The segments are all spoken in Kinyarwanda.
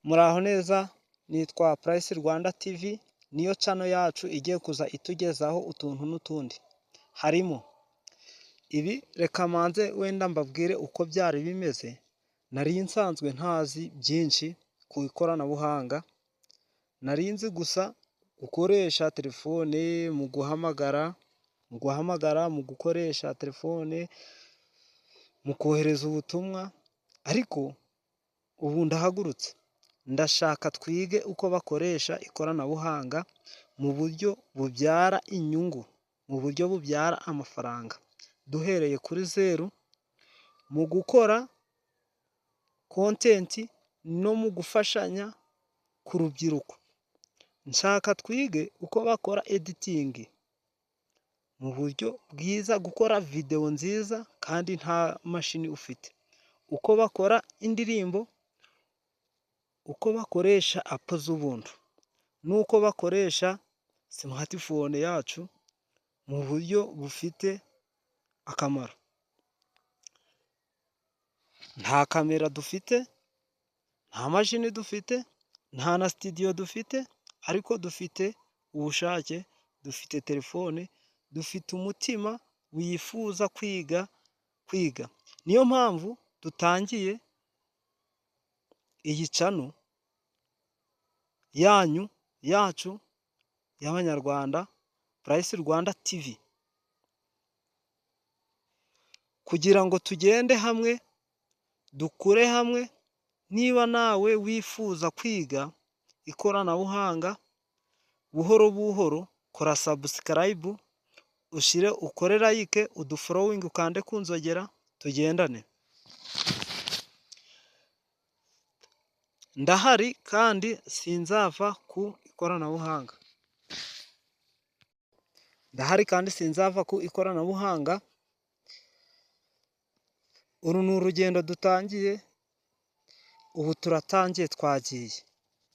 Muraho neza, nitwa Price Rwanda TV, niyo channel yacu igiye kuza itugezaho utuntu n'utundi. Harimo ibi, reka manze wenda mbabwire uko byari bimeze. Nari nsanzwe ntazi byinshi ku ikoranabuhanga, nari nzi gusa gukoresha telefone mu guhamagara, mu gukoresha telefone mu kohereza ubutumwa, ariko ubu ndahagurutse ndashaka twige uko bakoresha ikoranabuhanga mu buryo bubyara inyungu, mu buryo bubyara amafaranga, duhereye kuri zeru mu gukora content no mu gufashanya ku rubyiruko. Nshaka twige uko bakora editing mu buryo bwiza, gukora video nziza kandi nta mashini ufite, uko bakora indirimbo, uko bakoresha app z'ubuntu, nuko bakoresha smartphone yacu mu buryo bufite akamaro. Nta kamera dufite, nta mashini dufite, nta na studio dufite, ariko dufite ubushake, dufite telefone, dufite umutima wifuza kwiga. Niyo mpamvu dutangiye iyi channel yacu y'Abanyarwanda, Price Rwanda TV, kugira ngo tugende hamwe, dukure hamwe. Niba nawe wifuza kwiga ikoranabuhanga buhoro buhoro, kora subscribe, ukore like, udufollowing, ukande kunzogera, tugendane. Ndahari kandi sinzava ku ikoranabuhanga. Uru ni urugendo dutangiye, ubu turatangiye, twagiye.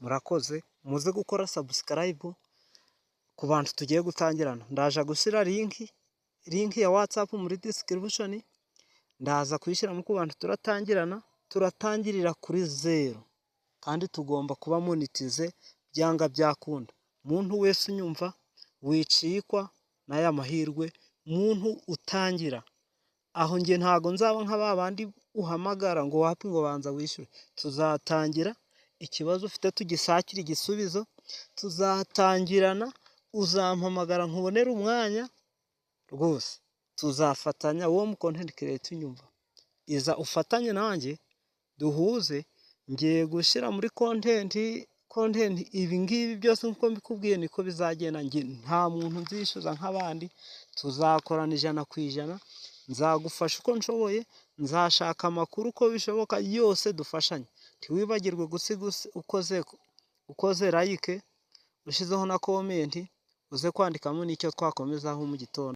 Murakoze, muze gukora subscribe ku bantu tugiye gutangirana. Ndaje gushyira link ya WhatsApp muri description, ndaza kuyishyiramo ku bantu turatangirana. Turatangirira kuri zero kandi tugomba kuba monetize byanga byakunda. Muntu wese unyumva wicikwa n'aya mahirwe, muntu utangira aho, nge ntago nzaba nk'abandi uhamagara ngo wapi ngo banza wishyure. Tuzatangira, ikibazo ufite tugisakira igisubizo, tuzatangirana, uzampamagara nkubonera umwanya rwose, tuzafatanya. Uwo mu content creator unyumva, iza ufatanye nanjye, duhuze. Ngiye gushyira muri content ibi ngibi byose nkuko mbikubwiye niko bizagenda. Nta muntu nzishyuza nk'abandi, tuzakorana 100%. Nzagufasha uko nshoboye, nzashaka amakuru uko bishoboka, yose dufashanye. Ntiwibagirwe gusiga ukoze like, ushyizeho na comment, uze kwandikamo n'icyo twakomezaho mu gitondo.